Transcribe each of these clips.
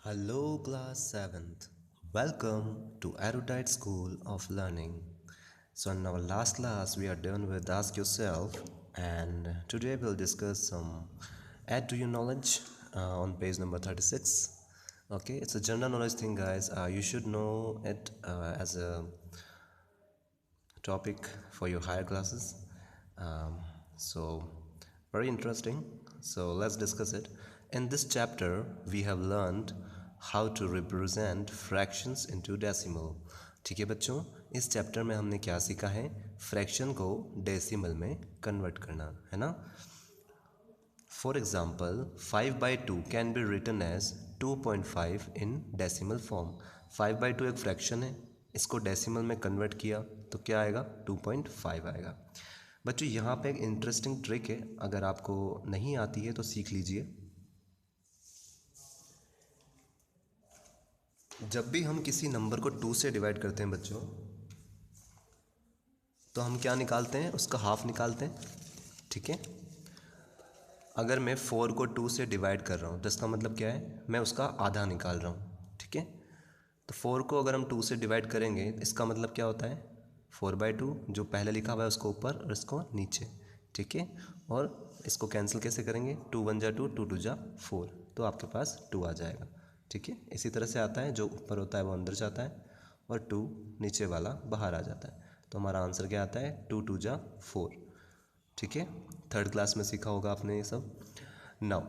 Hello, class 7th. Welcome to Erudite School of Learning. So, in our last class, we are done with Ask Yourself, and today we'll discuss some Add to Your Knowledge on page number 36. Okay, it's a general knowledge thing, guys. You should know it as a topic for your higher classes. So, very interesting. So, let's discuss it. In this chapter, we have learned how to represent fractions into decimal. ठीक है बच्चों, इस chapter में हमने क्या सीखा है? Fraction को डेसिमल में कन्वर्ट करना, है ना? For example, 5 by 2 can be written as 2.5 in decimal form. 5 by 2 एक फ्रैक्शन है, इसको डेसिमल में कन्वर्ट किया तो क्या आएगा? 2.5 आएगा। बच्चों यहाँ पे एक इंटरेस्टिंग ट्रिक है, अगर आपको नहीं आती है तो सीख लीजिए। जब भी हम किसी नंबर को 2 से डिवाइड करते हैं बच्चों, तो हम क्या निकालते हैं? उसका हाफ निकालते हैं, ठीक है। अगर मैं 4 को 2 से डिवाइड कर रहा हूँ तो इसका मतलब क्या है? मैं उसका आधा निकाल रहा हूँ, ठीक है। तो 4 को अगर हम 2 से डिवाइड करेंगे इसका मतलब क्या होता है? 4/2, जो पहले लिखा हुआ है उसको ऊपर और इसको नीचे, ठीक है। और इसको कैंसिल कैसे करेंगे? 2 1 जा 2, 2 2 जा 4, तो आपके पास 2 आ जाएगा, ठीक है। इसी तरह से आता है, जो ऊपर होता है वो अंदर जाता है और 2 नीचे वाला बाहर आ जाता है। तो हमारा आंसर क्या आता है? 2 2 जा 4, ठीक है। थर्ड क्लास में सीखा होगा आपने ये सब। नाउ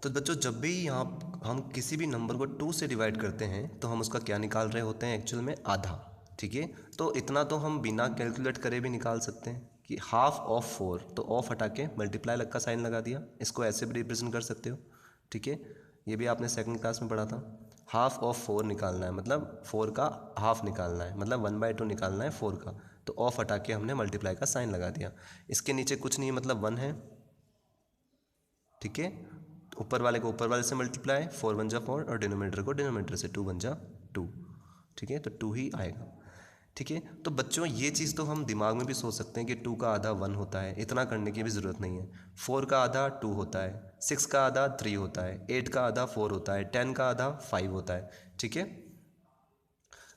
तो बच्चों, जब भी यहाँ हम किसी भी नंबर को 2 से डिवाइड करते हैं तो हम उसका क्या निकाल रहे होते हैं? एक्चुअल में आधा, ठीक है। तो इतना तो हम बिना कैलकुलेट करे भी निकाल सकते हैं कि हाफ ऑफ 4, तो ऑफ हटा के मल्टीप्लाई का साइन लगा दिया, इसको ऐसे भी रिप्रेजेंट कर सकते हो, ठीक है। ये भी आपने सेकंड क्लास में पढ़ा था। हाफ ऑफ 4 निकालना है, मतलब 4 का हाफ निकालना है, मतलब 1/2 निकालना है 4 का, तो ऑफ हटा के हमने मल्टीप्लाई का साइन लगा दिया। इसके नीचे कुछ नहीं है, मतलब 1 है, ठीक है। ऊपर वाले को ऊपर वाले से मल्टीप्लाई, 4 1 जा 4, और डिनोमिनेटर को डिनोमिनेटर से 2 1 जा 2, ठीक है। तो 2 ही आएगा, ठीक है। तो बच्चों ये चीज़ तो हम दिमाग में भी सोच सकते हैं कि 2 का आधा 1 होता है, इतना करने की भी ज़रूरत नहीं है। 4 का आधा 2 होता है, 6 का आधा 3 होता है, 8 का आधा 4 होता है, 10 का आधा 5 होता है, ठीक है।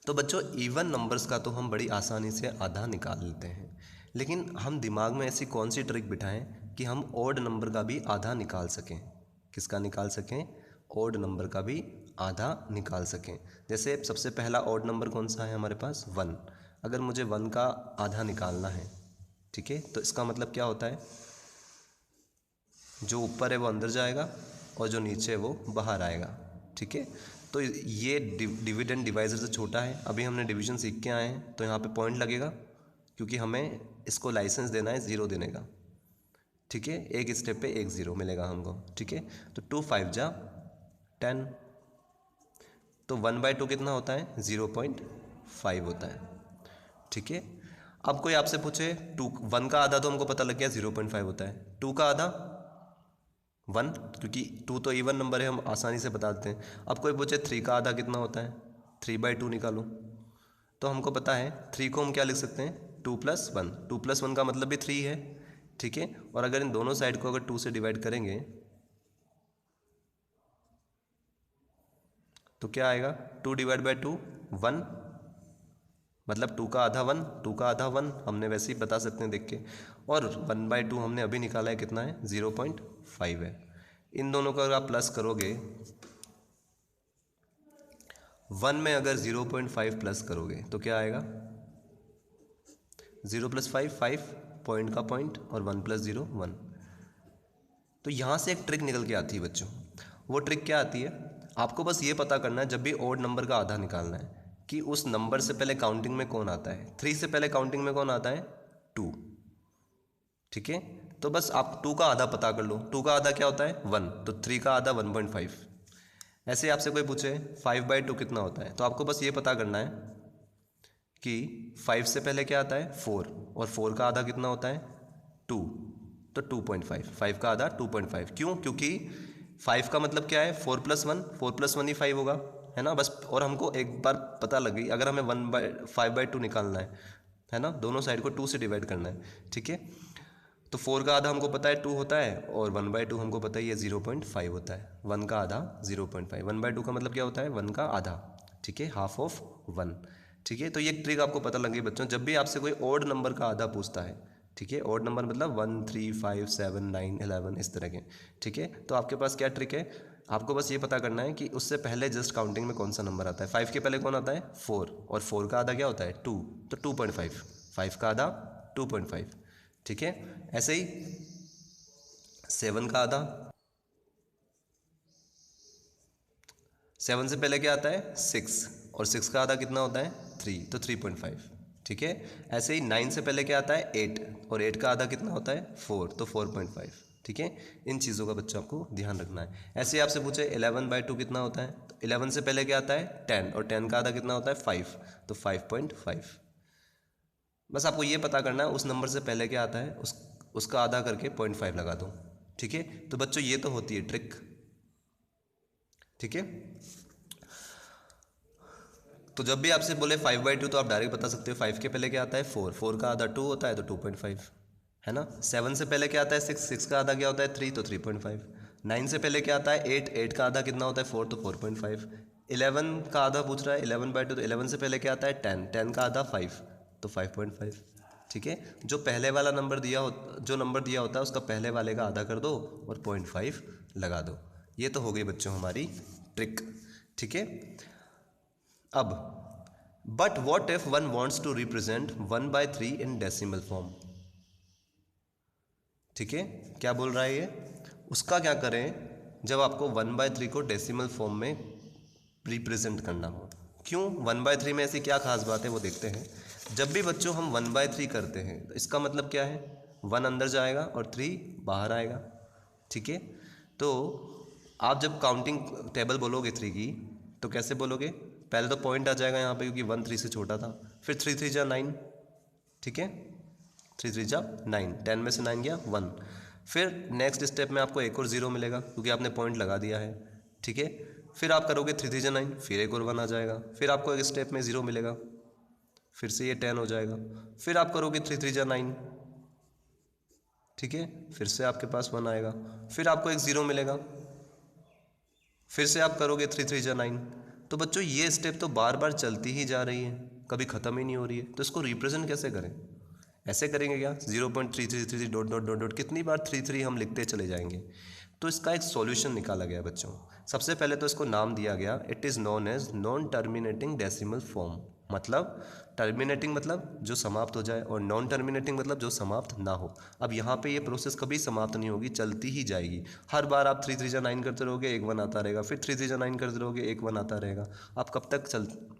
तो बच्चों इवन नंबर्स का तो हम बड़ी आसानी से आधा निकाल लेते हैं, लेकिन हम दिमाग में ऐसी कौन सी ट्रिक बिठाएं कि हम ऑड नंबर का भी आधा निकाल सकें? किसका निकाल सकें? ऑड नंबर का भी आधा निकाल सकें। जैसे सबसे पहला ऑड नंबर कौन सा है हमारे पास? 1। अगर मुझे 1 का आधा निकालना है, ठीक है, तो इसका मतलब क्या होता है? जो ऊपर है वो अंदर जाएगा और जो नीचे है वो बाहर आएगा, ठीक है। तो ये डिविडेंड डिवाइज़र से छोटा है। अभी हमने डिवीजन सीख के आए हैं तो यहाँ पे पॉइंट लगेगा, क्योंकि हमें इसको लाइसेंस देना है 0 देने का, ठीक है। एक स्टेप पे 1 0 मिलेगा हमको, ठीक है। तो 2 5 जा 10, तो 1/2 कितना होता है? 0.5 होता है, ठीक है। अब कोई आपसे पूछे 1 का आधा, तो हमको पता लग गया 0.5 होता है। 2 का आधा 1, क्योंकि 2 तो इवन नंबर है, हम आसानी से बता देते हैं। अब कोई पूछे 3 का आधा कितना होता है? 3/2 निकालो, तो हमको पता है 3 को हम क्या लिख सकते हैं? 2 + 1। 2 + 1 का मतलब भी 3 है, ठीक है। और अगर इन दोनों साइड को अगर 2 से डिवाइड करेंगे तो क्या आएगा? 2 / 2 1, मतलब 2 का आधा 1, 2 का आधा 1 हमने वैसे ही बता सकते हैं देख के। और 1/2 हमने अभी निकाला है, कितना है? 0.5 है। इन दोनों को अगर आप प्लस करोगे, 1 में अगर 0.5 प्लस करोगे तो क्या आएगा? 0 + 5 5, पॉइंट का पॉइंट, और 1 + 0 1। तो यहाँ से एक ट्रिक निकल के आती है बच्चों। वो ट्रिक क्या आती है? आपको बस ये पता करना है, जब भी ऑड नंबर का आधा निकालना है, कि उस नंबर से पहले काउंटिंग में कौन आता है। 3 से पहले काउंटिंग में कौन आता है? 2, ठीक है। तो बस आप 2 का आधा पता कर लो। 2 का आधा क्या होता है? 1, तो 3 का आधा 1.5। ऐसे ही आपसे कोई पूछे 5/2 कितना होता है, तो आपको बस ये पता करना है कि 5 से पहले क्या आता है? 4, और 4 का आधा कितना होता है? 2, तो 2.5। 5 का आधा 2.5, क्यों? क्योंकि 5 का मतलब क्या है? 4 + 1, 4 + 1 ही 5 होगा, है ना। बस, और हमको एक बार पता लग गई, अगर हमें 5/2 निकालना है ना, दोनों साइड को 2 से डिवाइड करना है, ठीक है। तो 4 का आधा हमको पता है 2 होता है, और 1/2 हमको पता है ये 0.5 होता है। 1 का आधा 0.5, 1/2 का मतलब क्या होता है 1 का आधा, ठीक है, हाफ ऑफ 1, ठीक है। तो ये ट्रिक आपको पता लगी बच्चों, जब भी आपसे कोई ऑड नंबर का आधा पूछता है, ठीक है, ऑड नंबर मतलब 1, 3, 5, 7, 9, 11 इस तरह के, ठीक है, तो आपके पास क्या ट्रिक है, आपको बस ये पता करना है कि उससे पहले जस्ट काउंटिंग में कौन सा नंबर आता है। 5 के पहले कौन आता है 4, और 4 का आधा क्या होता है 2, तो 2.5, 5 का आधा 2.5, ठीक है। ऐसे ही 7 का आधा, 7 से पहले क्या आता है 6, और 6 का आधा कितना होता है 3, तो 3.5, ठीक है। ऐसे ही 9 से पहले क्या आता है 8, और 8 का आधा कितना होता है 4, तो 4.5, ठीक है। इन चीज़ों का बच्चों आपको ध्यान रखना है। ऐसे ही आपसे पूछे 11/2 कितना होता है, तो 11 से पहले क्या आता है 10, और 10 का आधा कितना होता है 5, तो 5.5। बस आपको ये पता करना है उस नंबर से पहले क्या आता है, उसका आधा करके 0.5 लगा दो, ठीक है। तो बच्चों ये तो होती है ट्रिक, ठीक है। तो जब भी आपसे बोले 5/2 तो आप डायरेक्ट बता सकते हो 5 के पहले क्या आता है 4, 4 का आधा 2 होता है तो 2.5, है ना। 7 से पहले क्या आता है 6, 6 का आधा क्या होता है 3, तो 3.5। 9 से पहले क्या आता है 8, 8 का आधा कितना होता है 4, तो 4.5। 11 का आधा पूछ रहा है 11/2, तो 11 से पहले क्या आता है 10, 10 का आधा 5, तो 5.5, ठीक है। जो पहले वाला नंबर दिया हो, जो नंबर दिया होता है उसका पहले वाले का आधा कर दो और 0.5 लगा दो। ये तो हो गई बच्चों हमारी ट्रिक, ठीक है। अब but what if one wants to represent 1/3 in decimal form, ठीक है। क्या बोल रहा है ये, उसका क्या करें जब आपको 1/3 को डेसिमल फॉर्म में रिप्रेजेंट करना हो। क्यों 1/3 में ऐसी क्या खास बात है वो देखते हैं। जब भी बच्चों हम 1/3 करते हैं तो इसका मतलब क्या है, 1 अंदर जाएगा और 3 बाहर आएगा, ठीक है। तो आप जब काउंटिंग टेबल बोलोगे 3 की तो कैसे बोलोगे, पहले तो पॉइंट आ जाएगा यहाँ पे क्योंकि 1 3 से छोटा था, फिर 3 3 जा 9, ठीक है, 3 3 जा 9, 10 में से 9 गया 1, फिर नेक्स्ट स्टेप में आपको एक और 0 मिलेगा क्योंकि आपने पॉइंट लगा दिया है, ठीक है। फिर आप करोगे 3 3 जा 9, फिर एक और 1 आ जाएगा, फिर आपको एक स्टेप में 0 मिलेगा, फिर से ये 10 हो जाएगा, फिर आप करोगे 3 3 जा 9, ठीक है, फिर से आपके पास 1 आएगा, फिर आपको एक 0 मिलेगा, फिर से आप करोगे 3 3 जा 9। तो बच्चों ये स्टेप तो बार बार चलती ही जा रही है, कभी ख़त्म ही नहीं हो रही है। तो इसको रिप्रेजेंट कैसे करें, ऐसे करेंगे क्या 0.3333 डॉट डॉट डॉट डॉट, कितनी बार 3 हम लिखते चले जाएंगे। तो इसका एक सॉल्यूशन निकाला गया बच्चों। सबसे पहले तो इसको नाम दिया गया, it is known as non terminating decimal form. मतलब टर्मिनेटिंग मतलब जो समाप्त हो जाए, और नॉन टर्मिनेटिंग मतलब जो समाप्त ना हो। अब यहाँ पे ये प्रोसेस कभी समाप्त नहीं होगी, चलती ही जाएगी। हर बार आप 3 3 जा 9 करते रहोगे, एक 1 आता रहेगा, फिर 3 3 जा 9 करते रहोगे, एक 1 आता रहेगा। आप कब तक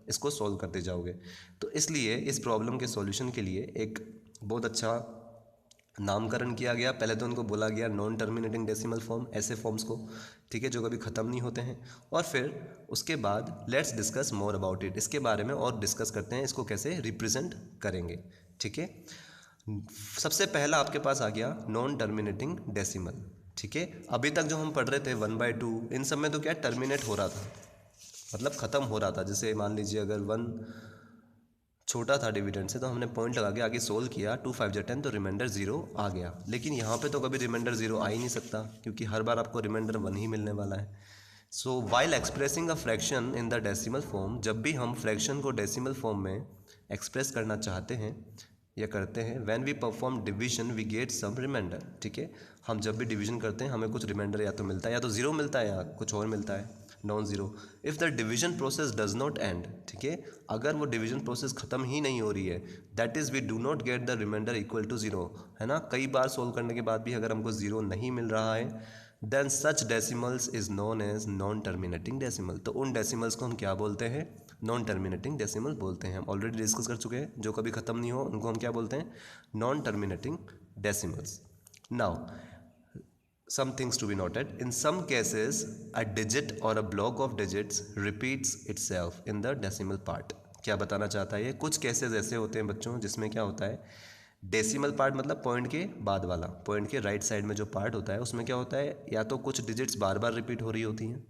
इसको सॉल्व करते जाओगे। तो इसलिए इस प्रॉब्लम के सॉल्यूशन के लिए एक बहुत अच्छा नामकरण किया गया। पहले तो उनको बोला गया नॉन टर्मिनेटिंग डेसिमल फॉर्म, ऐसे फॉर्म्स को, ठीक है, जो कभी ख़त्म नहीं होते हैं। और फिर उसके बाद let's discuss more about it, इसके बारे में और डिस्कस करते हैं, इसको कैसे रिप्रेजेंट करेंगे, ठीक है। सबसे पहला आपके पास आ गया नॉन टर्मिनेटिंग डेसिमल, ठीक है। अभी तक जो हम पढ़ रहे थे 1/2, इन सब में तो क्या टर्मिनेट हो रहा था, मतलब ख़त्म हो रहा था। जैसे मान लीजिए अगर 1 छोटा था डिविडेंड से तो हमने पॉइंट लगा के आगे सोल्व किया, 2 5 जा 10, तो रिमाइंडर 0 आ गया। लेकिन यहाँ पे तो कभी रिमाइंडर 0 आ ही नहीं सकता क्योंकि हर बार आपको रिमाइंडर 1 ही मिलने वाला है। So while expressing a fraction in the decimal form, जब भी हम फ्रैक्शन को डेसिमल फॉर्म में एक्सप्रेस करना चाहते हैं या करते हैं, when we perform division we get some remainder, ठीक है। हम जब भी डिवीजन करते हैं हमें कुछ रिमाइंडर या तो मिलता है, या तो 0 मिलता है या कुछ और मिलता है, non zero. If the division process does not and, ठीक है, अगर वो डिवीजन प्रोसेस ख़त्म ही नहीं हो रही है, that is we do not get the remainder equal to 0, है ना। कई बार सोल्व करने के बाद भी अगर हमको 0 नहीं मिल रहा है, then such decimals is known as non terminating decimal. तो उन डेसिमल्स को हम क्या बोलते हैं, नॉन टर्मिनेटिंग डेसिमल बोलते हैं। हम ऑलरेडी डिस्कस कर चुके हैं, जो कभी ख़त्म नहीं हो उनको हम क्या बोलते हैं, non terminating decimals. Now some things to be noted, in some cases a digit or a block of digits repeats itself in the decimal part। क्या बताना चाहता है ये, कुछ केसेस ऐसे होते हैं बच्चों जिसमें क्या होता है, डेसिमल पार्ट मतलब पॉइंट के बाद वाला, पॉइंट के राइट साइड में जो पार्ट होता है उसमें क्या होता है, या तो कुछ डिजिट्स बार बार रिपीट हो रही होती हैं,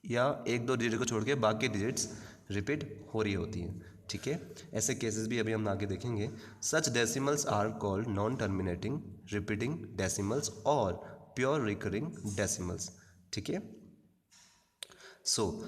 या 1 2 डिजिट को छोड़ के बाकी डिजिट्स रिपीट हो रही होती हैं, ठीक है, ऐसे केसेस भी अभी हम आगे देखेंगे। Such decimals are called non terminating repeating decimals और प्योर रिकरिंग डेसिमल्स। ठीक है, सो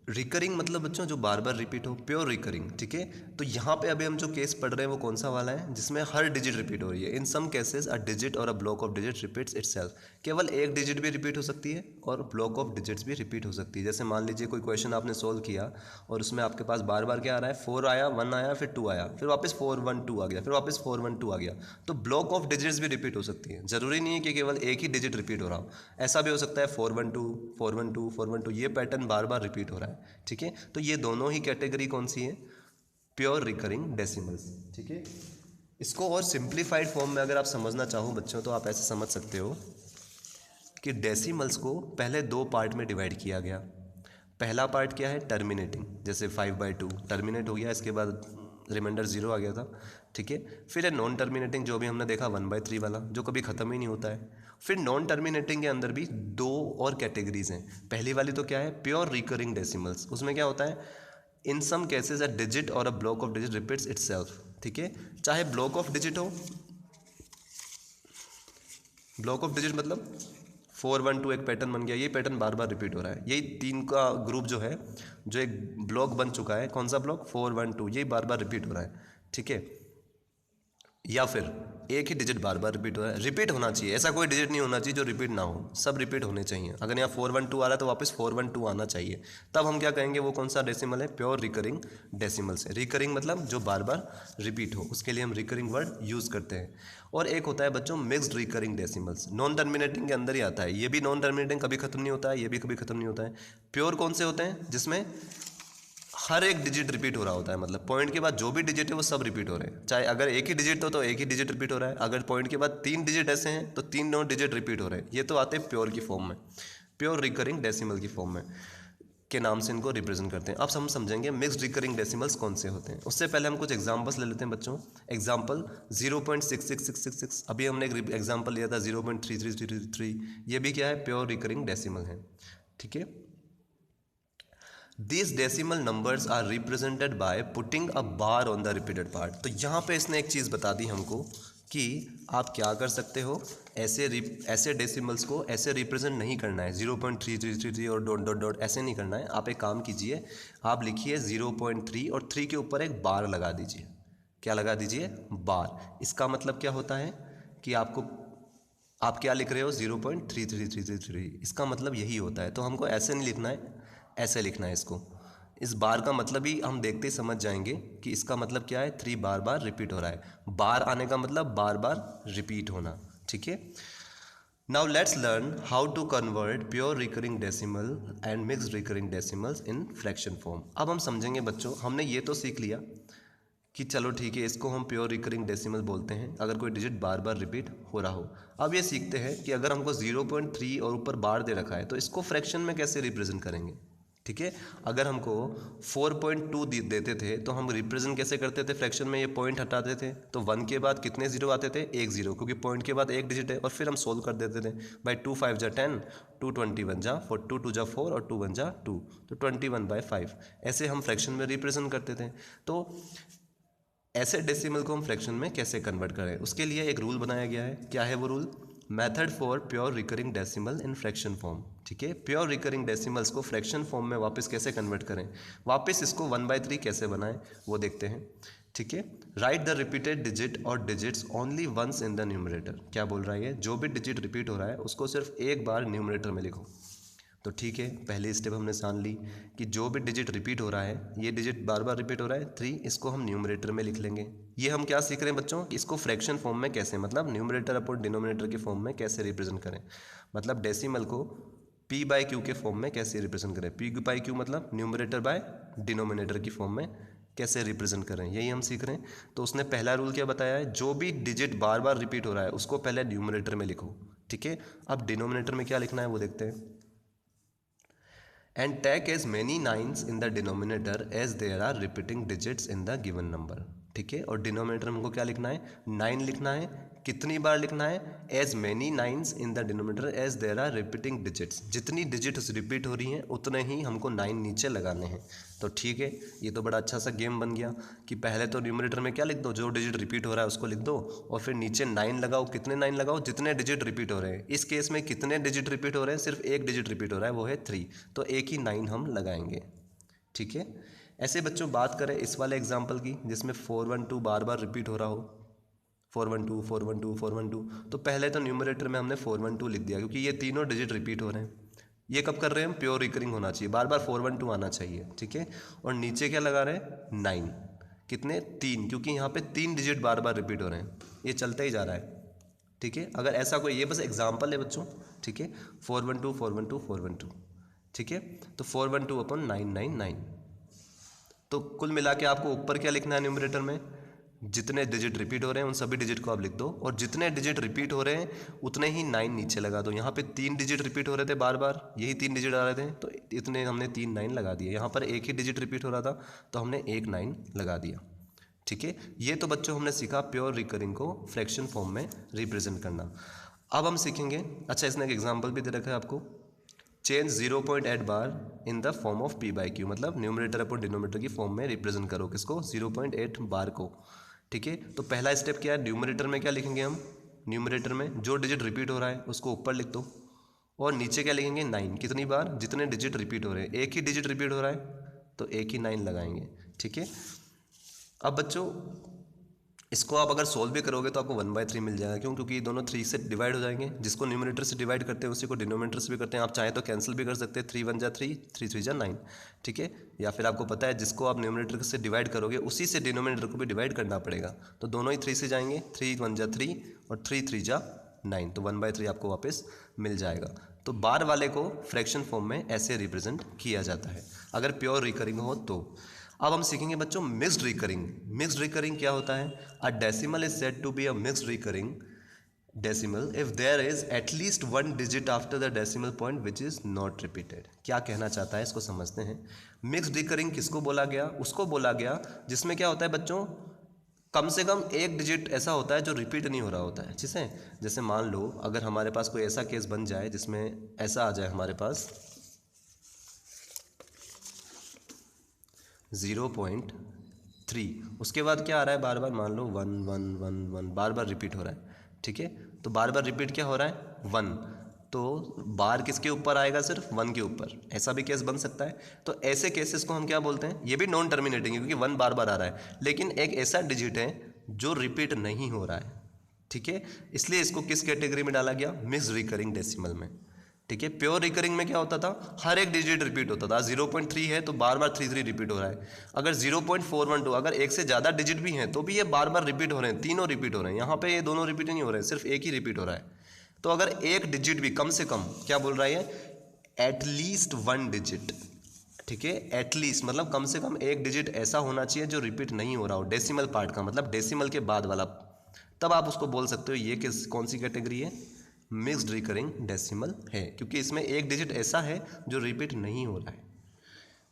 रिकरिंग मतलब बच्चों जो बार बार रिपीट हो, प्योर रिकरिंग। ठीक है, तो यहाँ पे अभी हम जो केस पढ़ रहे हैं वो कौन सा वाला है, जिसमें हर डिजिट रिपीट हो रही है। इन सम केसेस अ डिजिट और a block of digit repeats itself. केवल एक डिजिट भी रिपीट हो सकती है और ब्लॉक ऑफ डिजिट्स भी रिपीट हो सकती है। जैसे मान लीजिए कोई क्वेश्चन आपने सोल्व किया और उसमें आपके पास बार बार क्या आ रहा है, 4 आया, 1 आया, फिर 2 आया, फिर वापस 4 1 2 आ गया, फिर वापस 4 1 2 आ गया। तो ब्लॉक ऑफ डिजिट्स भी रिपीट हो सकती है। जरूरी नहीं है कि केवल एक ही डिजिट रिपीट हो रहा हो, ऐसा भी हो सकता है 4 1 2 4 1 2 4 1 2, ये पैटर्न बार बार रिपीट हो रहा है। ठीक है, तो ये दोनों ही कैटेगरी कौन सी है, प्योर रिकरिंग डेसिमल्स। ठीक है, इसको और सिंप्लीफाइड फॉर्म में अगर आप समझना चाहो बच्चों तो आप ऐसे समझ सकते हो कि डेसिमल्स को पहले दो पार्ट में डिवाइड किया गया। पहला पार्ट क्या है, टर्मिनेटिंग, जैसे 5/2 टर्मिनेट हो गया, इसके बाद रिमाइंडर 0 आ गया था। ठीक है, फिर है नॉन टर्मिनेटिंग, जो भी हमने देखा 1/3 वाला, जो कभी ख़त्म ही नहीं होता है। फिर नॉन टर्मिनेटिंग के अंदर भी दो और कैटेगरीज हैं। पहली वाली तो क्या है, प्योर रिकरिंग डेसिमल्स। उसमें क्या होता है, इन सम केसेस अ डिजिट और a block of digit repeats itself. ठीक है, चाहे ब्लॉक ऑफ डिजिट हो, ब्लॉक ऑफ डिजिट मतलब 4 1 2 एक पैटर्न बन गया, ये पैटर्न बार बार रिपीट हो रहा है। यही तीन का ग्रुप जो है, जो एक ब्लॉक बन चुका है, कौन सा ब्लॉक, 4 1 2, ये बार बार रिपीट हो रहा है। ठीक है, या फिर एक ही डिजिट बार बार रिपीट हो रहा है। रिपीट होना चाहिए, ऐसा कोई डिजिट नहीं होना चाहिए जो रिपीट ना हो, सब रिपीट होने चाहिए। अगर यहाँ 4 1 2 आ रहा है तो वापस 4 1 2 आना चाहिए। तब हम क्या कहेंगे, वो कौन सा डेसिमल है, प्योर रिकरिंग डेसिमल से। रिकरिंग मतलब जो बार बार रिपीट हो, उसके लिए हम रिकरिंग वर्ड यूज़ करते हैं। और एक होता है बच्चों mixed recurring decimals, non terminating के अंदर ही आता है। ये भी नॉन टर्मिनेटिंग कभी खत्म नहीं होता है, ये भी कभी खत्म नहीं होता है। प्योर कौन से होते हैं, जिसमें हर एक डिजिट रिपीट हो रहा होता है, मतलब पॉइंट के बाद जो भी डिजिट है वो सब रिपीट हो रहे हैं। चाहे अगर एक ही डिजिट हो तो एक ही डिजिट रिपीट हो रहा है, अगर पॉइंट के बाद 3 डिजिट ऐसे हैं तो 3 नौ डिजिट रिपीट हो रहे हैं। ये तो आते हैं प्योर की फॉर्म में, प्योर रिकरिंग डेसिमल की फॉर्म में के नाम से इनको रिप्रेजेंट करते हैं। अब हम समझेंगे मिक्स्ड रिकरिंग डेसिमल्स कौन से होते हैं। उससे पहले हम कुछ एग्जांपल्स ले लेते हैं बच्चों। एग्जांपल 0.66666, अभी हमने एक एग्जांपल लिया था 0.3333, ये भी क्या है, प्योर रिकरिंग डेसिमल है। ठीक है, These decimal numbers are represented by putting a bar on the repeated part। तो यहाँ पे इसने एक चीज़ बता दी हमको कि आप क्या कर सकते हो, ऐसे डेसिमल्स को ऐसे रिप्रेजेंट नहीं करना है, 0.3333 और डॉट डॉट डॉट ऐसे नहीं करना है। आप एक काम कीजिए, आप लिखिए 0.3 और 3 के ऊपर एक बार लगा दीजिए। क्या लगा दीजिए, बार। इसका मतलब क्या होता है कि आप क्या लिख रहे हो, 0.3333, इसका मतलब यही होता है। तो हमको ऐसे नहीं लिखना है, ऐसे लिखना है इसको। इस बार का मतलब ही हम देखते ही समझ जाएंगे कि इसका मतलब क्या है, 3 बार बार रिपीट हो रहा है। बार आने का मतलब बार बार रिपीट होना। ठीक है, now let's learn how to convert pure recurring decimal and mixed recurring decimals in fraction form. अब हम समझेंगे बच्चों, हमने ये तो सीख लिया कि चलो ठीक है, इसको हम प्योर रिकरिंग डेसिमल बोलते हैं अगर कोई डिजिट बार बार रिपीट हो रहा हो। अब ये सीखते हैं कि अगर हमको 0.3 और ऊपर बार दे रखा है तो इसको फ्रैक्शन में कैसे रिप्रेजेंट करेंगे। ठीक है, अगर हमको 4.2 देते थे तो हम रिप्रेजेंट कैसे करते थे फ्रैक्शन में, ये पॉइंट हटाते थे तो 1 के बाद कितने जीरो आते थे, 1 जीरो, क्योंकि पॉइंट के बाद एक डिजिट है। और फिर हम सोल्व कर देते थे भाई 2 5 जा 10, 2 21 जा 4, 2 2 जा 4 और 2 1 जा 2, तो 21/5 ऐसे हम फ्रैक्शन में रिप्रेजेंट करते थे। तो ऐसे डेसिमल को हम फ्रैक्शन में कैसे कन्वर्ट करें, उसके लिए एक रूल बनाया गया है। क्या है वो rule, method for pure recurring decimal in fraction form. ठीक है, प्योर रिकरिंग डेसिमल्स को फ्रैक्शन फॉर्म में वापस कैसे कन्वर्ट करें, वापस इसको 1/3 कैसे बनाएं वो देखते हैं। ठीक है, राइट द रिपीटेड डिजिट और digits only once in the numerator. क्या बोल रहा है ये, जो भी डिजिट रिपीट हो रहा है उसको सिर्फ एक बार न्यूमरेटर में लिखो। तो ठीक है, पहली स्टेप हमने जान ली कि जो भी डिजिट रिपीट हो रहा है, ये डिजिट बार बार रिपीट हो रहा है 3, इसको हम न्यूमरेटर में लिख लेंगे। ये हम क्या सीख रहे हैं बच्चों, इसको फ्रैक्शन फॉर्म में कैसे, मतलब न्यूमरेटर अपॉन डिनोमिनेटर के फॉर्म में कैसे रिप्रेजेंट करें, मतलब डेसिमल को p/q के फॉर्म में कैसे रिप्रेजेंट करें। p/q मतलब न्यूमरेटर बाय डिनोमिनेटर की फॉर्म में कैसे रिप्रेजेंट करें, यही हम सीख रहे हैं। तो उसने पहला रूल क्या बताया है, जो भी डिजिट बार बार रिपीट हो रहा है उसको पहले न्यूमरेटर में लिखो। ठीक है, अब डिनोमिनेटर में क्या लिखना है वो देखते हैं। And take as many 9s in the denominator as there are repeating digits in the given number। ठीक है, और डिनोमिनेटर में हमको क्या लिखना है, 9 लिखना है। कितनी बार लिखना है, as many nines in the denominator as there are repeating digits, जितनी डिजिट्स रिपीट हो रही हैं उतने ही हमको 9 नीचे लगाने हैं। तो ठीक है, ये तो बड़ा अच्छा सा गेम बन गया कि पहले तो न्यूमरेटर में क्या लिख दो, जो डिजिट रिपीट हो रहा है उसको लिख दो, और फिर नीचे 9 लगाओ। कितने 9 लगाओ, जितने डिजिट रिपीट हो रहे हैं। इस केस में कितने डिजिट रिपीट हो रहे हैं, सिर्फ एक डिजिट रिपीट हो रहा है, वो है 3, तो एक ही 9 हम लगाएंगे। ठीक है, ऐसे बच्चों बात करें इस वाले एग्जाम्पल की जिसमें 412 बार बार रिपीट हो रहा हो, 412 412 412, तो पहले तो न्यूमरेटर में हमने 412 लिख दिया क्योंकि ये तीनों डिजिट रिपीट हो रहे हैं। ये कब कर रहे हैं हम, प्योर रिकरिंग होना चाहिए, बार बार 412 आना चाहिए। ठीक है, और नीचे क्या लगा रहे हैं, 9, कितने, 3, क्योंकि यहाँ पे 3 डिजिट बार बार रिपीट हो रहे हैं, ये चलता ही जा रहा है। ठीक है, अगर ऐसा कोई, ये बस एग्जाम्पल है बच्चों। ठीक है, 412 412 412, ठीक है, तो 412 अपॉन 999। तो कुल मिला के आपको ऊपर क्या लिखना है, न्यूमरेटर में जितने डिजिट रिपीट हो रहे हैं उन सभी डिजिट को आप लिख दो, और जितने डिजिट रिपीट हो रहे हैं उतने ही 9 नीचे लगा दो। यहाँ पे 3 डिजिट रिपीट हो रहे थे बार बार, यही 3 डिजिट आ रहे थे, तो इतने हमने 3 9 लगा दिए। यहाँ पर एक ही डिजिट रिपीट हो रहा था तो हमने एक 9 लगा दिया। ठीक है, ये तो बच्चों हमने सीखा प्योर रिकरिंग को फ्रैक्शन फॉर्म में रिप्रेजेंट करना। अब हम सीखेंगे, अच्छा इसने एक एग्जाम्पल भी दे रखा है आपको, change 0.8 bar in the form of P by Q, मतलब न्यूमरेटर अपॉन डिनोमिनेटर की फॉर्म में रिप्रेजेंट करो किसको, 0.8 बार को। ठीक है, तो पहला स्टेप क्या है, न्यूमरेटर में क्या लिखेंगे हम, न्यूमरेटर में जो डिजिट रिपीट हो रहा है उसको ऊपर लिख दो, और नीचे क्या लिखेंगे, 9, कितनी बार, जितने डिजिट रिपीट हो रहे हैं। एक ही डिजिट रिपीट हो रहा है तो एक ही 9 लगाएंगे। ठीक है, अब बच्चों इसको आप अगर सोल्व भी करोगे तो आपको 1/3 मिल जाएगा, क्यों, क्योंकि ये दोनों 3 से डिवाइड हो जाएंगे। जिसको न्यूमरेटर से डिवाइड करते हैं उसी को डिनोमिनेटर से भी करते हैं। आप चाहें तो कैंसिल भी कर सकते हैं, 3 1 जा 3, 3 3 जा 9। ठीक है, या फिर आपको पता है जिसको आप न्यूमरेटर से डिवाइड करोगे उसी से डिनोमिनेटर को भी डिवाइड करना पड़ेगा, तो दोनों ही 3 से जाएंगे, 3 1 जा 3 और 3 3 जा 9, तो 1/3 आपको वापस मिल जाएगा। तो बार वाले को फ्रैक्शन फॉर्म में ऐसे रिप्रेजेंट किया जाता है अगर प्योर रिकरिंग हो तो। अब हम सीखेंगे बच्चों मिक्स्ड रिकरिंग। मिक्स्ड रिकरिंग क्या होता है, a decimal is said to be a mixed recurring decimal if there is at least 1 digit after the decimal point which is not repeated. क्या कहना चाहता है इसको समझते हैं। मिक्स्ड रिकरिंग किसको बोला गया, उसको बोला गया जिसमें क्या होता है बच्चों, कम से कम एक डिजिट ऐसा होता है जो रिपीट नहीं हो रहा होता है। ठीक है, जैसे मान लो अगर हमारे पास कोई ऐसा केस बन जाए जिसमें ऐसा आ जाए हमारे पास 0.3, उसके बाद क्या आ रहा है, बार बार मान लो 1 1 1 1 बार बार रिपीट हो रहा है। ठीक है, तो बार बार रिपीट क्या हो रहा है, 1, तो बार किसके ऊपर आएगा, सिर्फ 1 के ऊपर। ऐसा भी केस बन सकता है। तो ऐसे केसेस को हम क्या बोलते हैं, ये भी नॉन टर्मिनेटिंग है क्योंकि 1 बार बार आ रहा है, लेकिन एक ऐसा डिजिट है जो रिपीट नहीं हो रहा है। ठीक है, इसलिए इसको किस कैटेगरी में डाला गया, मिक्स्ड रिकरिंग डेसिमल में। ठीक है, प्योर रिकरिंग में क्या होता था, हर एक डिजिट रिपीट होता था। 0.3 है तो बार बार 3 रिपीट हो रहा है। अगर 0.412, अगर एक से ज़्यादा डिजिट भी हैं तो भी ये बार बार रिपीट हो रहे हैं, तीनों रिपीट हो रहे हैं। यहाँ पे ये दोनों रिपीट नहीं हो रहे हैं, सिर्फ एक ही रिपीट हो रहा है। तो अगर एक डिजिट भी कम से कम, क्या बोल रहा है, एटलीस्ट 1 डिजिट। ठीक है, एटलीस्ट मतलब कम से कम एक डिजिट ऐसा होना चाहिए जो रिपीट नहीं हो रहा हो, डेसिमल पार्ट का, मतलब डेसिमल के बाद वाला, तब आप उसको बोल सकते हो ये किस, कौन सी कैटेगरी है, मिक्स्ड रिकरिंग डेसिमल है, क्योंकि इसमें एक डिजिट ऐसा है जो रिपीट नहीं हो रहा है।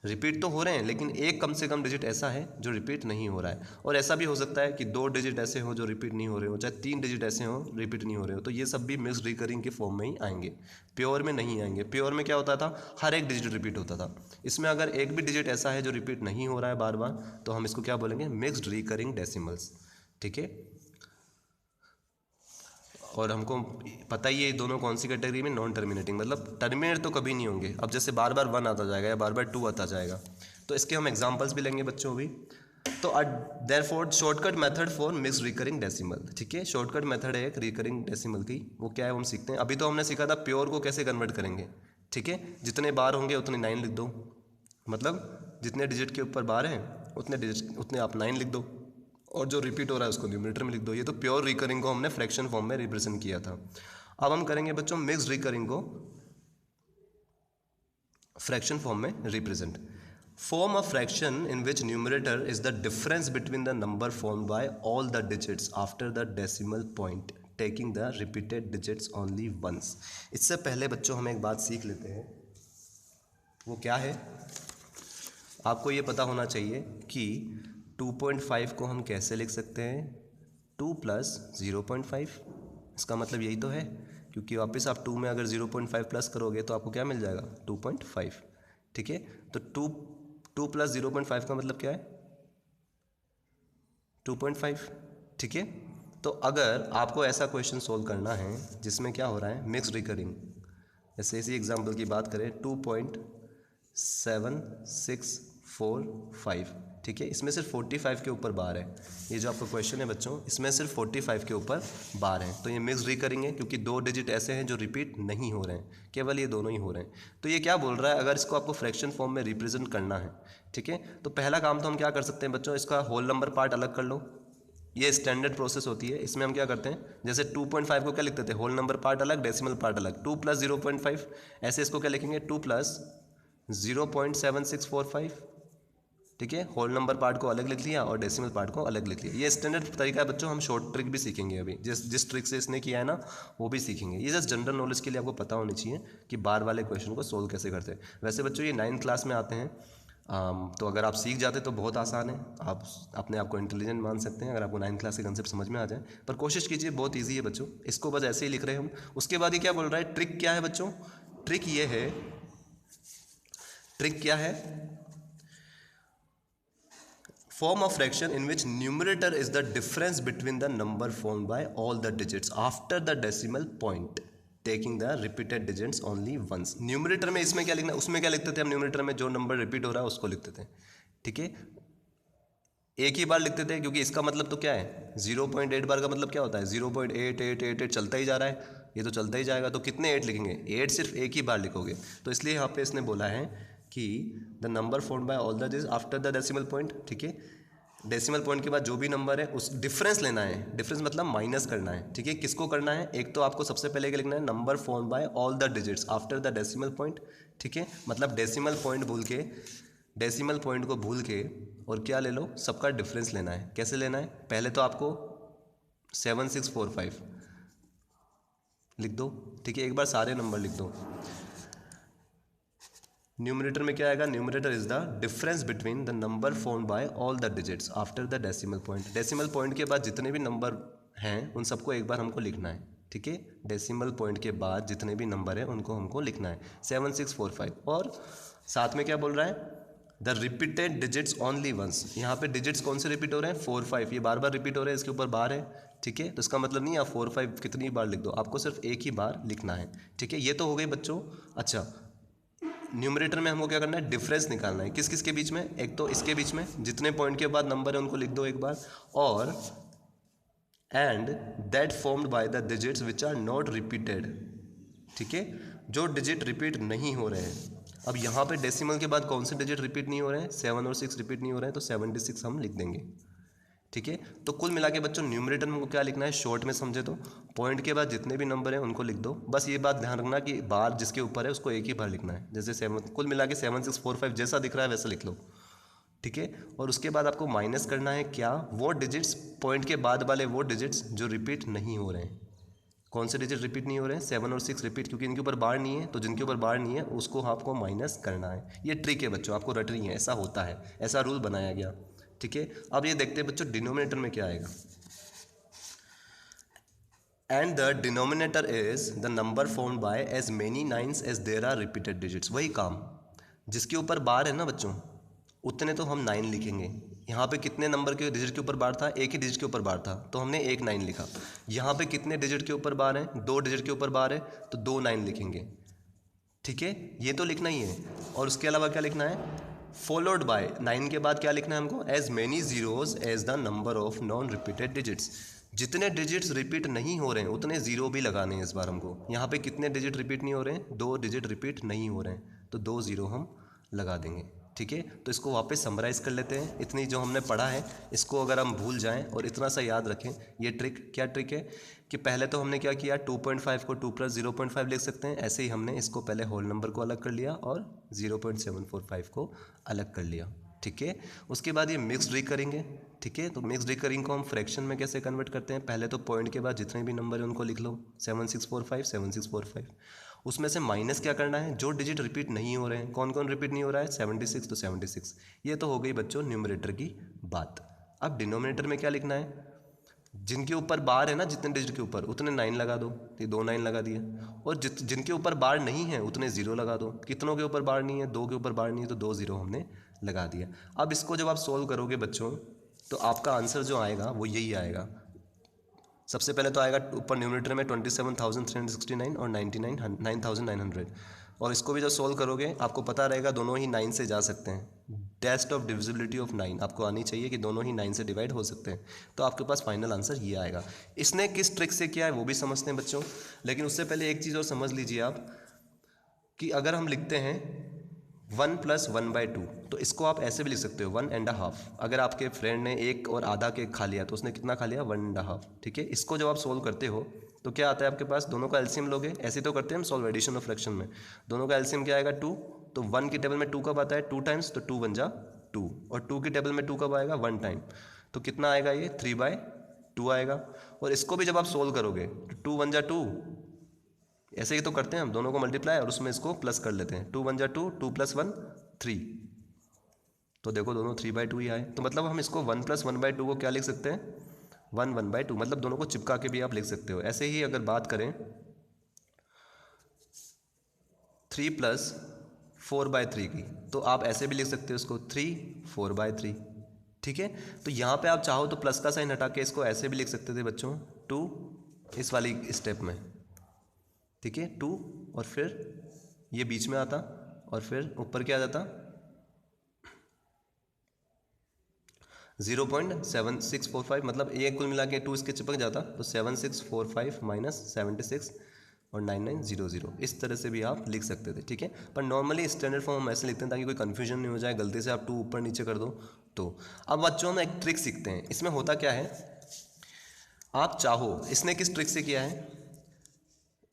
रिपीट तो हो रहे हैं लेकिन एक कम से कम डिजिट ऐसा है जो रिपीट नहीं हो रहा है। और ऐसा भी हो सकता है कि 2 डिजिट ऐसे हो जो रिपीट नहीं हो रहे हो, चाहे 3 डिजिट ऐसे हो रिपीट नहीं हो रहे हो, तो ये सब भी मिक्स्ड रिकरिंग के फॉर्म में ही आएंगे, प्योर में नहीं आएंगे। प्योर में क्या होता था, हर एक डिजिट रिपीट होता था। इसमें अगर एक भी डिजिट ऐसा है जो रिपीट नहीं हो रहा है बार बार, तो हम इसको क्या बोलेंगे, मिक्स्ड रिकरिंग डेसिमल्स। ठीक है, और हमको पता ही है दोनों कौन सी कैटेगरी में, नॉन टर्मिनेटिंग, मतलब टर्मिनेट तो कभी नहीं होंगे। अब जैसे बार बार 1 आता जाएगा या बार बार 2 आता जाएगा, तो इसके हम एग्जांपल्स भी लेंगे बच्चों भी। तो therefore shortcut method for mixed recurring decimal. ठीक है, शॉर्टकट मेथड है एक रिकरिंग डेसिमल की, वो क्या है हम सीखते हैं। अभी तो हमने सीखा था प्योर को कैसे कन्वर्ट करेंगे। ठीक है, जितने बार होंगे उतने 9 लिख दो, मतलब जितने डिजिट के ऊपर बार हैं उतने आप 9 लिख दो, और जो रिपीट हो रहा है उसको न्यूमरेटर में लिख दो। ये तो प्योर रिकरिंग को हमने फ्रैक्शन फॉर्म में रिप्रेजेंट किया था। अब हम करेंगे बच्चों मिक्स्ड रिकरिंग को फ्रैक्शन फॉर्म में represent. Form a fraction in which numerator is the difference between the number form by all the digits after the decimal point taking the repeated digits only once. इससे पहले बच्चों हम एक बात सीख लेते हैं, वो क्या है, आपको ये पता होना चाहिए कि 2.5 को हम कैसे लिख सकते हैं, 2 प्लस 0.5, इसका मतलब यही तो है, क्योंकि वापस आप 2 में अगर 0.5 प्लस करोगे तो आपको क्या मिल जाएगा, 2.5। ठीक है, तो 2 प्लस 0.5 का मतलब क्या है, 2.5। ठीक है, तो अगर आपको ऐसा क्वेश्चन सोल्व करना है जिसमें क्या हो रहा है, मिक्स रिकरिंग, जैसे इसी एग्जाम्पल की बात करें 2.7645, ठीक है, इसमें सिर्फ 45 के ऊपर बार है, ये जो आपका क्वेश्चन है बच्चों, इसमें सिर्फ 45 के ऊपर बार है, तो ये मिक्स रिकरिंग है, क्योंकि 2 डिजिट ऐसे हैं जो रिपीट नहीं हो रहे हैं, केवल ये दोनों ही हो रहे हैं। तो ये क्या बोल रहा है, अगर इसको आपको फ्रैक्शन फॉर्म में रिप्रेजेंट करना है, ठीक है, तो पहला काम तो हम क्या कर सकते हैं बच्चों, इसका होल नंबर पार्ट अलग कर लो, ये स्टैंडर्ड प्रोसेस होती है, इसमें हम क्या करते हैं, जैसे 2.5 को क्या लिखते थे, होल नंबर पार्ट अलग, डेसिमल पार्ट अलग, 2 प्लस 0.5, ऐसे इसको क्या लिखेंगे, 2 प्लस 0.7645, ठीक है, होल नंबर पार्ट को अलग लिख लिया और डेसिमल पार्ट को अलग लिख लिया। ये स्टैंडर्ड तरीका है बच्चों, हम शॉर्ट ट्रिक भी सीखेंगे अभी, जिस ट्रिक से इसने किया है ना वो भी सीखेंगे। ये जस्ट जनरल नॉलेज के लिए आपको पता होनी चाहिए कि बार वाले क्वेश्चन को सोल्व कैसे करते हैं। वैसे बच्चों ये 9th क्लास में आते हैं, तो अगर आप सीख जाते तो बहुत आसान है, आप अपने आप को इंटेलिजेंट मान सकते हैं अगर आपको 9th क्लास के कंसेप्ट समझ में आ जाए, पर कोशिश कीजिए, बहुत ईजी है बच्चों, इसको बस ऐसे ही लिख रहे हैं हम। उसके बाद ये क्या बोल रहा है, ट्रिक क्या है बच्चों, ट्रिक ये है, ट्रिक क्या है, form of fraction in which numerator is the difference between the number formed by all the digits after the decimal point taking the repeated digits only once। Numerator में इसमें क्या लिखना है, उसमें क्या लिखते थे हम, न्यूमरेटर में जो नंबर रिपीट हो रहा है उसको लिखते थे, ठीक है, एक ही बार लिखते थे, क्योंकि इसका मतलब तो क्या है, 0.8 बार का मतलब क्या होता है, 0.8888 चलता ही जा रहा है, ये तो चलता ही जाएगा, तो कितने 8 लिखेंगे, 8 सिर्फ एक ही बार लिखोगे, तो इसलिए यहाँ पे इसने बोला है कि the number formed bye all the digits after the decimal point, ठीक है, डेसिमल पॉइंट के बाद जो भी नंबर है उस डिफरेंस लेना है, डिफरेंस मतलब माइनस करना है, ठीक है, किसको करना है, एक तो आपको सबसे पहले क्या लिखना है, number formed bye all the digits after the decimal point, ठीक है, मतलब डेसिमल पॉइंट को भूल के और क्या ले लो, सबका डिफरेंस लेना है। कैसे लेना है, पहले तो आपको 7645 लिख दो, ठीक है, एक बार सारे नंबर लिख दो। न्यूमरेटर में क्या आएगा, numerator is the difference between the number formed bye all the digits after the decimal point. Decimal point के बाद जितने भी नंबर हैं उन सबको एक बार हमको लिखना है, ठीक है, डेसिमल पॉइंट के बाद जितने भी नंबर हैं उनको हमको लिखना है 7645, और साथ में क्या बोल रहा है, the repeated digits only once. यहाँ पे डिजिट्स कौन से रिपीट हो रहे हैं, 4 5, ये बार बार रिपीट हो रहे हैं, इसके ऊपर बार है, ठीक है, तो इसका मतलब नहीं आप 4 5 कितनी बार लिख दो, आपको सिर्फ एक ही बार लिखना है, ठीक है, ये तो हो गई बच्चों। अच्छा, न्यूमरेटर में हमको क्या करना है, डिफरेंस निकालना है, किस किस के बीच में, एक तो इसके बीच में जितने पॉइंट के बाद नंबर है उनको लिख दो एक बार, और and that formed by the digits which are not repeated, ठीक है, जो डिजिट रिपीट नहीं हो रहे हैं। अब यहाँ पे डेसिमल के बाद कौन से डिजिट रिपीट नहीं हो रहे हैं, 7 और 6 रिपीट नहीं हो रहे हैं, तो 76 हम लिख देंगे, ठीक है। तो कुल मिला के बच्चों न्यूमरेटर में क्या लिखना है, शॉर्ट में समझे तो पॉइंट के बाद जितने भी नंबर हैं उनको लिख दो, बस ये बात ध्यान रखना कि बार जिसके ऊपर है उसको एक ही बार लिखना है, जैसे 7, कुल मिला के 7645 जैसा दिख रहा है वैसा लिख लो, ठीक है, और उसके बाद आपको माइनस करना है क्या, वो डिजिट्स पॉइंट के बाद वाले वो डिजिट्स जो रिपीट नहीं हो रहे हैं। कौन से डिजिट रिपीट नहीं हो रहे हैं, 7 और 6 रिपीट, क्योंकि इनके ऊपर बार नहीं है, तो जिनके ऊपर बार नहीं है उसको आपको माइनस करना है। ये ट्रिक है बच्चों, आपको रटनी है, ऐसा होता है, ऐसा रूल बनाया गया, ठीक है। अब ये देखते हैं बच्चों डिनोमिनेटर में क्या आएगा, and the denominator is the number formed by as many nines as there are repeated digits. वही काम, जिसके ऊपर बार है ना बच्चों उतने तो हम 9 लिखेंगे। यहाँ पे कितने नंबर के डिजिट के ऊपर बार था, एक ही डिजिट के ऊपर बार था, तो हमने 1 9 लिखा। यहाँ पे कितने डिजिट के ऊपर बार है, 2 डिजिट के ऊपर बार है, तो 2 9 लिखेंगे, ठीक है, ये तो लिखना ही है। और उसके अलावा क्या लिखना है, फॉलोड बाय 9 के बाद क्या लिखना है हमको, as many zeros as the number of non repeated digits. जितने डिजिट्स रिपीट नहीं हो रहे हैं उतने जीरो भी लगाने हैं इस बार हमको। यहाँ पे कितने डिजिट रिपीट नहीं हो रहे हैं, 2 डिजिट रिपीट नहीं हो रहे हैं, तो 2 जीरो हम लगा देंगे, ठीक है। तो इसको वापस समराइज़ कर लेते हैं, इतनी जो हमने पढ़ा है इसको अगर हम भूल जाएं और इतना सा याद रखें। ये ट्रिक क्या ट्रिक है कि पहले तो हमने क्या किया, 2.5 को 2 प्लस 0.5 लिख सकते हैं, ऐसे ही हमने इसको पहले होल नंबर को अलग कर लिया और 0.745 को अलग कर लिया, ठीक है। उसके बाद ये मिक्स्ड रिकरिंग है, ठीक है। तो मिक्स्ड रिकरिंग को हम फ्रैक्शन में कैसे कन्वर्ट करते हैं, पहले तो पॉइंट के बाद जितने भी नंबर हैं उनको लिख लो, 7645 7645, उसमें से माइनस क्या करना है, जो डिजिट रिपीट नहीं हो रहे हैं। कौन कौन रिपीट नहीं हो रहा है, 76, तो 76। ये तो हो गई बच्चों न्यूमरेटर की बात। अब डिनोमिनेटर में क्या लिखना है, जिनके ऊपर बार है ना, जितने डिजिट के ऊपर उतने 9 लगा दो, ये 2 9 लगा दिए। और जिनके ऊपर बार नहीं है उतने 0 लगा दो। कितनों के ऊपर बार नहीं है, 2 के ऊपर बार नहीं है, तो 2 0 हमने लगा दिया। अब इसको जब आप सोल्व करोगे बच्चों, तो आपका आंसर जो आएगा वो यही आएगा। सबसे पहले तो आएगा ऊपर न्यूमरेटर में 27,369 और 9,900। और इसको भी जब सोल्व करोगे आपको पता रहेगा दोनों ही 9 से जा सकते हैं। टेस्ट ऑफ डिविजिबिलिटी ऑफ 9 आपको आनी चाहिए कि दोनों ही 9 से डिवाइड हो सकते हैं। तो आपके पास फाइनल आंसर ये आएगा। इसने किस ट्रिक से किया है वो भी समझते हैं बच्चों, लेकिन उससे पहले एक चीज़ और समझ लीजिए आप कि अगर हम लिखते हैं 1 + 1/2, तो इसको आप ऐसे भी लिख सकते हो 1.5। अगर आपके फ्रेंड ने 1 और आधा केक खा लिया तो उसने कितना खा लिया, 1.5। ठीक है, इसको जब आप सोल्व करते हो तो क्या आता है आपके पास, दोनों का एलसीएम लोगे, ऐसे तो करते हैं हम सॉल्व एडिशन और फ्रैक्शन में। दोनों का एलसीएम क्या आएगा, 2। तो 1 की टेबल में 2 कब आता है, 2 टाइम्स, तो 2 × 1 = 2। और 2 की टेबल में 2 कब आएगा, 1 टाइम। तो कितना आएगा ये, 3/2 आएगा। और इसको भी जब आप सोल्व करोगे तो 2 × 1 = 2, ऐसे ही तो करते हैं हम, दोनों को मल्टीप्लाई और उसमें इसको प्लस कर लेते हैं। 2 × 1 = 2, 2 + 1 3। तो देखो दोनों 3/2 ही आए। तो मतलब हम इसको 1 + 1/2 को क्या लिख सकते हैं, 1 1/2। मतलब दोनों को चिपका के भी आप लिख सकते हो। ऐसे ही अगर बात करें 3 + 4/3 की, तो आप ऐसे भी लिख सकते हो इसको 3 4/3। ठीक है, तो यहाँ पे आप चाहो तो प्लस का साइन हटा के इसको ऐसे भी लिख सकते थे बच्चों, 2 इस वाली स्टेप में। ठीक है, 2 और फिर ये बीच में आता और फिर ऊपर क्या आ जाता, 0.7645। मतलब ये कुल मिला के 2 इसके चिपक जाता, तो 7645 - 76 और 9900 इस तरह से भी आप लिख सकते थे। ठीक है, पर नॉर्मली स्टैंडर्ड फॉर्म हम ऐसे लिखते हैं ताकि कोई कन्फ्यूजन नहीं हो जाए, गलती से आप 2 ऊपर नीचे कर दो तो। अब बच्चों हम एक ट्रिक सीखते हैं। इसमें होता क्या है, आप चाहो, इसने किस ट्रिक से किया है,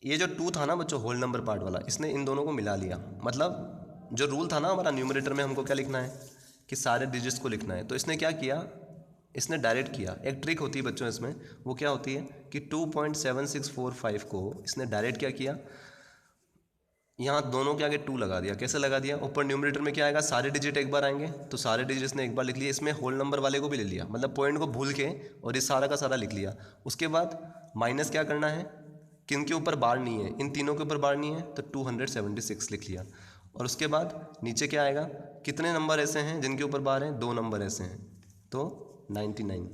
ये जो 2 था ना बच्चों होल नंबर पार्ट वाला, इसने इन दोनों को मिला लिया। मतलब जो रूल था ना हमारा न्यूमरेटर में हमको क्या लिखना है कि सारे डिजिट्स को लिखना है, तो इसने क्या किया, इसने डायरेक्ट किया। एक ट्रिक होती है बच्चों इसमें, वो क्या होती है कि 2.7645 को इसने डायरेक्ट क्या किया, यहाँ दोनों के आगे 2 लगा दिया। कैसे लगा दिया, ऊपर न्यूमरेटर में क्या आएगा, सारे डिजिट एक बार आएंगे, तो सारे डिजिट इसने एक बार लिख लिए। इसमें होल नंबर वाले को भी ले लिया, मतलब पॉइंट को भूल के, और ये सारा का सारा लिख लिया। उसके बाद माइनस क्या करना है, किन के ऊपर बार नहीं है, इन तीनों के ऊपर बार नहीं है, तो 276 लिख लिया। और उसके बाद नीचे क्या आएगा, कितने नंबर ऐसे हैं जिनके ऊपर बार हैं, 2 नंबर ऐसे हैं, तो 99।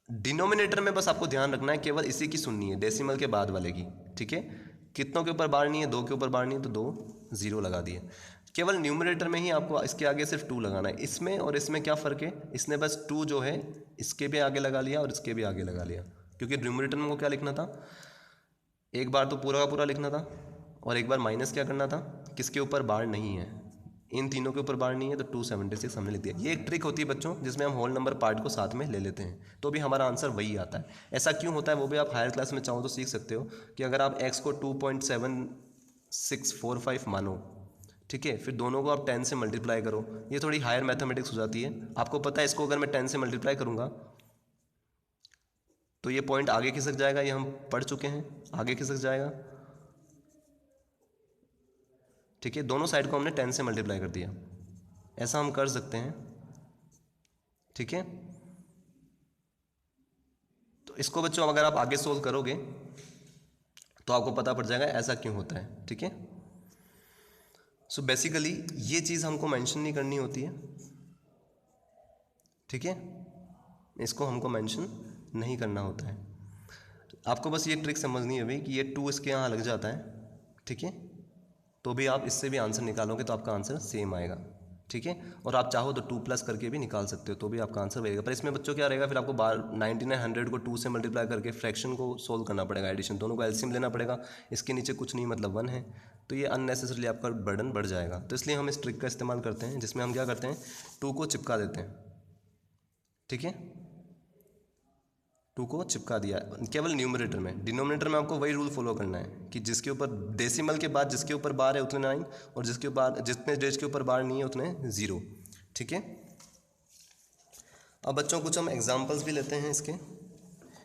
डिनोमिनेटर में बस आपको ध्यान रखना है, केवल इसी की सुननी है, डेसिमल के बाद वाले की। ठीक है, कितनों के ऊपर बार नहीं है, 2 के ऊपर बार नहीं है, तो 2 0 लगा दिए। केवल न्यूमरेटर में ही आपको इसके आगे सिर्फ 2 लगाना है। इसमें और इसमें क्या फ़र्क है, इसने बस 2 जो है इसके भी आगे लगा लिया और इसके भी आगे लगा लिया, क्योंकि न्यूमरेटर में को क्या लिखना था, एक बार तो पूरा का पूरा लिखना था, और एक बार माइनस क्या करना था, किसके ऊपर बार नहीं है, इन तीनों के ऊपर बार नहीं है, तो 276 हमने लिख दिया। ये एक ट्रिक होती है बच्चों जिसमें हम होल नंबर पार्ट को साथ में ले लेते हैं, तो भी हमारा आंसर वही आता है। ऐसा क्यों होता है वो भी आप हायर क्लास में चाहो तो सीख सकते हो, कि अगर आप x को 2.7645 मानो, ठीक है, फिर दोनों को आप 10 से मल्टीप्लाई करो, ये थोड़ी हायर मैथमेटिक्स हो जाती है। आपको पता है इसको अगर मैं 10 से मल्टीप्लाई करूँगा तो ये पॉइंट आगे खिसक जाएगा, ये हम पढ़ चुके हैं, आगे खिसक जाएगा। ठीक है, दोनों साइड को हमने 10 से मल्टीप्लाई कर दिया, ऐसा हम कर सकते हैं। ठीक है, तो इसको बच्चों अगर आप आगे सोल्व करोगे तो आपको पता पड़ जाएगा ऐसा क्यों होता है। ठीक है, सो बेसिकली ये चीज़ हमको मेंशन नहीं करनी होती है। ठीक है, इसको हमको मेंशन नहीं करना होता है। आपको बस ये ट्रिक समझनी है भाई कि ये 2 इसके यहाँ लग जाता है। ठीक है, तो भी आप इससे भी आंसर निकालोगे तो आपका आंसर सेम आएगा। ठीक है, और आप चाहो तो 2 प्लस करके भी निकाल सकते हो, तो भी आपका आंसर बढ़ेगा। पर इसमें बच्चों क्या रहेगा, फिर आपको 9900 को 2 से मल्टीप्लाई करके फ्रैक्शन को सोल्व करना पड़ेगा, एडिशन, दोनों को एलसीएम लेना पड़ेगा। इसके नीचे कुछ नहीं, मतलब 1 है, तो ये अननेसेसरीली आपका बर्डन बढ़ जाएगा। तो इसलिए हम इस ट्रिक का इस्तेमाल करते हैं जिसमें हम क्या करते हैं, 2 को चिपका देते हैं। ठीक है, 2 को चिपका दिया केवल न्यूमरेटर में। डिनोमिनेटर में आपको वही रूल फॉलो करना है कि जिसके ऊपर डेसिमल के बाद जिसके ऊपर बार है उतने 9, और जिसके ऊपर जितने डेज के ऊपर बार नहीं है उतने 0। ठीक है, अब बच्चों कुछ हम एग्जांपल्स भी लेते हैं इसके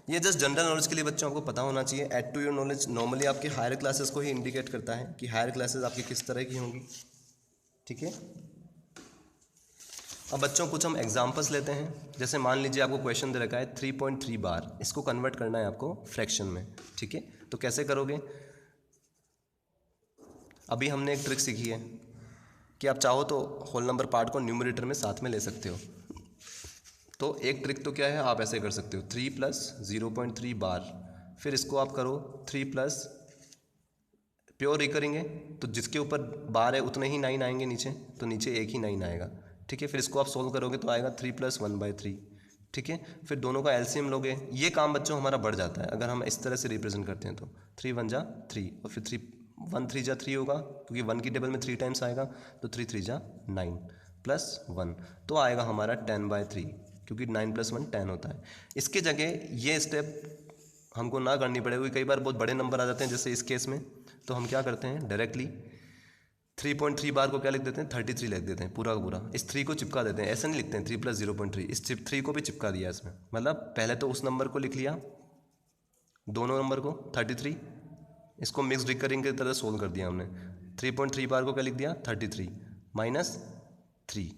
ये जस्ट जनरल नॉलेज के लिए बच्चों आपको पता होना चाहिए। Add to your knowledge normally आपके हायर क्लासेस को ही इंडिकेट करता है कि हायर क्लासेस आपकी किस तरह की होंगी, ठीक है। अब बच्चों कुछ हम एग्जांपल्स लेते हैं। जैसे मान लीजिए आपको क्वेश्चन दे रखा है 3.3 बार, इसको कन्वर्ट करना है आपको फ्रैक्शन में, ठीक है। तो कैसे करोगे? अभी हमने एक ट्रिक सीखी है कि आप चाहो तो होल नंबर पार्ट को न्यूमरेटर में साथ में ले सकते हो। तो एक ट्रिक तो क्या है, आप ऐसे कर सकते हो 3 + 0.3 बार, फिर इसको आप करो 3 प्लस प्योर रिकरिंग है तो जिसके ऊपर बार है उतने ही 9 आएंगे नीचे, तो नीचे एक ही 9 आएगा, ठीक है। फिर इसको आप सोल्व करोगे तो आएगा 3 + 1/3, ठीक है। फिर दोनों का एलसीएम लोगे, ये काम बच्चों हमारा बढ़ जाता है अगर हम इस तरह से रिप्रेजेंट करते हैं। तो 3 × 1 = 3 और फिर 1 3 × 3 होगा क्योंकि 1 की टेबल में 3 टाइम्स आएगा, तो 3 3 × 9 + 1 तो आएगा हमारा 10/3 क्योंकि 9 + 1 10 होता है। इसके जगह ये स्टेप हमको ना करनी पड़ेगी, कई बार बहुत बड़े नंबर आ जाते हैं जैसे इस केस में, तो हम क्या करते हैं डायरेक्टली 3.3 बार को क्या लिख देते हैं 33 लिख देते हैं पूरा का पूरा, इस 3 को चिपका देते हैं। ऐसा नहीं लिखते हैं 3 + 0.3, इस 3 को भी चिपका दिया इसमें, मतलब पहले तो उस नंबर को लिख लिया, दोनों नंबर को 33, इसको मिक्स रिकरिंग की तरह सोल्व कर दिया हमने। 3.3 बार को क्या लिख दिया 33 - 3,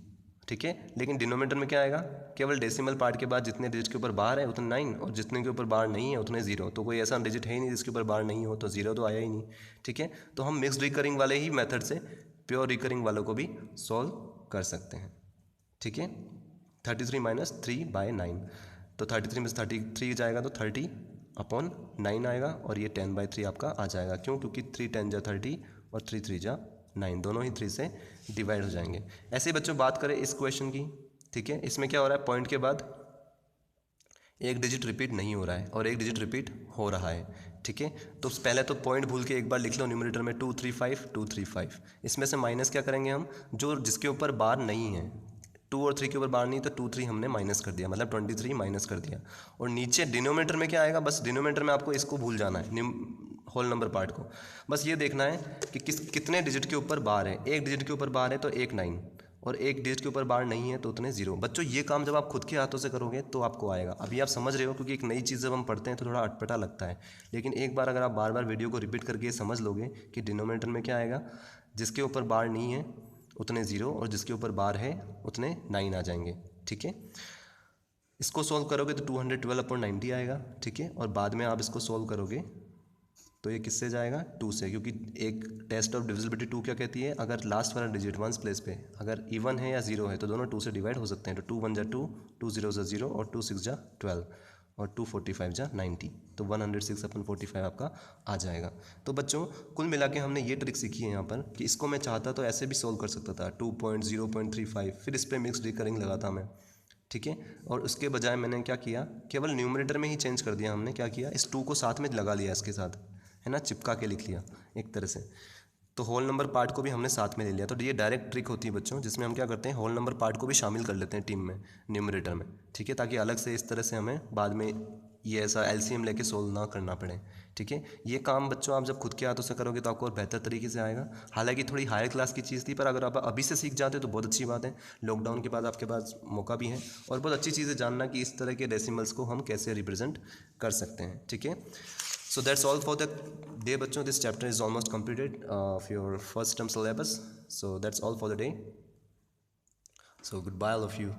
ठीक है। लेकिन डिनोमिनेटर में क्या आएगा, केवल डेसिमल पार्ट के बाद जितने डिजिट के ऊपर बार है उतने 9 और जितने के ऊपर बार नहीं है उतने 0, तो कोई ऐसा डिजिट है ही नहीं जिसके ऊपर बार नहीं हो, तो 0 तो आया ही नहीं, ठीक है। तो हम मिक्स रिकरिंग वाले ही मेथड से प्योर रिकरिंग वालों को भी सॉल्व कर सकते हैं, ठीक है। 33 - 3/9, तो 33 में से 33 जाएगा तो 30/9 आएगा और ये 10/3 आपका आ जाएगा। क्यों? क्योंकि 3 × 10 = 30 और 3 3 × 9, दोनों ही 3 से डिवाइड हो जाएंगे। ऐसे ही बच्चों बात करें इस क्वेश्चन की, ठीक है। इसमें क्या हो रहा है, पॉइंट के बाद एक डिजिट रिपीट नहीं हो रहा है और एक डिजिट रिपीट हो रहा है, ठीक है। तो पहले तो पॉइंट भूल के एक बार लिख लो न्यूमरेटर में 235 235, इसमें से माइनस क्या करेंगे हम, जो जिसके ऊपर बार नहीं है, 2 और 3 के ऊपर बार नहीं, तो 2 3 हमने माइनस कर दिया, मतलब 23 माइनस कर दिया। और नीचे डिनोमिनेटर में क्या आएगा, बस डिनोमिनेटर में आपको इसको भूल जाना है, होल नंबर पार्ट को, बस ये देखना है कि कितने डिजिट के ऊपर बार है। एक डिजिट के ऊपर बार है तो एक 9 और एक डिजिट के ऊपर बार नहीं है तो उतने 0। बच्चों ये काम जब आप खुद के हाथों से करोगे तो आपको आएगा। अभी आप समझ रहे हो क्योंकि एक नई चीज़ जब हम पढ़ते हैं तो थोड़ा अटपटा लगता है, लेकिन एक बार अगर आप बार बार वीडियो को रिपीट करके समझ लोगे कि डिनोमिनेटर में क्या आएगा, जिसके ऊपर बार नहीं है उतने 0 और जिसके ऊपर बार है उतने 9 आ जाएंगे, ठीक है। इसको सॉल्व करोगे तो 212/90 आएगा, ठीक है। और बाद में आप इसको सॉल्व करोगे तो ये किससे जाएगा, 2 से, क्योंकि एक टेस्ट ऑफ डिविजिबिलिटी 2 क्या कहती है, अगर लास्ट वाला डिजिट वंस प्लेस पे अगर इवन है या 0 है तो दोनों 2 से डिवाइड हो सकते हैं। तो 2 1 = 2, 2 0 = 0 और 2 6 = 12 और 2 45 = 90, तो 106/45 आपका आ जाएगा। तो बच्चों कुल मिला के हमने ये ट्रिक सीखी है यहाँ पर कि इसको मैं चाहता तो ऐसे भी सोल्व कर सकता था 2.0.35, फिर इस पर मिक्स रिकरिंग लगाता मैं, ठीक है। और उसके बजाय मैंने क्या किया, केवल न्यूमरेटर में ही चेंज कर दिया हमने, क्या किया, इस 2 को साथ में लगा लिया, इसके साथ है ना, चिपका के लिख लिया एक तरह से। तो होल नंबर पार्ट को भी हमने साथ में ले लिया। तो ये डायरेक्ट ट्रिक होती है बच्चों, जिसमें हम क्या करते हैं, होल नंबर पार्ट को भी शामिल कर लेते हैं टीम में, न्यूमरेटर में, ठीक है, ताकि अलग से इस तरह से हमें बाद में ये ऐसा एलसीएम लेके सोल्व ना करना पड़े, ठीक है। ये काम बच्चों आप जब खुद के हाथों से करोगे तो आपको और बेहतर तरीके से आएगा। हालांकि थोड़ी हायर क्लास की चीज़ थी, पर अगर आप अभी से सीख जाते तो बहुत अच्छी बात है। लॉकडाउन के बाद आपके पास मौका भी है और बहुत अच्छी चीज़ है जानना कि इस तरह के डेसिमल्स को हम कैसे रिप्रेजेंट कर सकते हैं, ठीक है। So that's all for the day बच्चों, this chapter is almost completed of your first term syllabus, so that's all for the day, so goodbye all of you.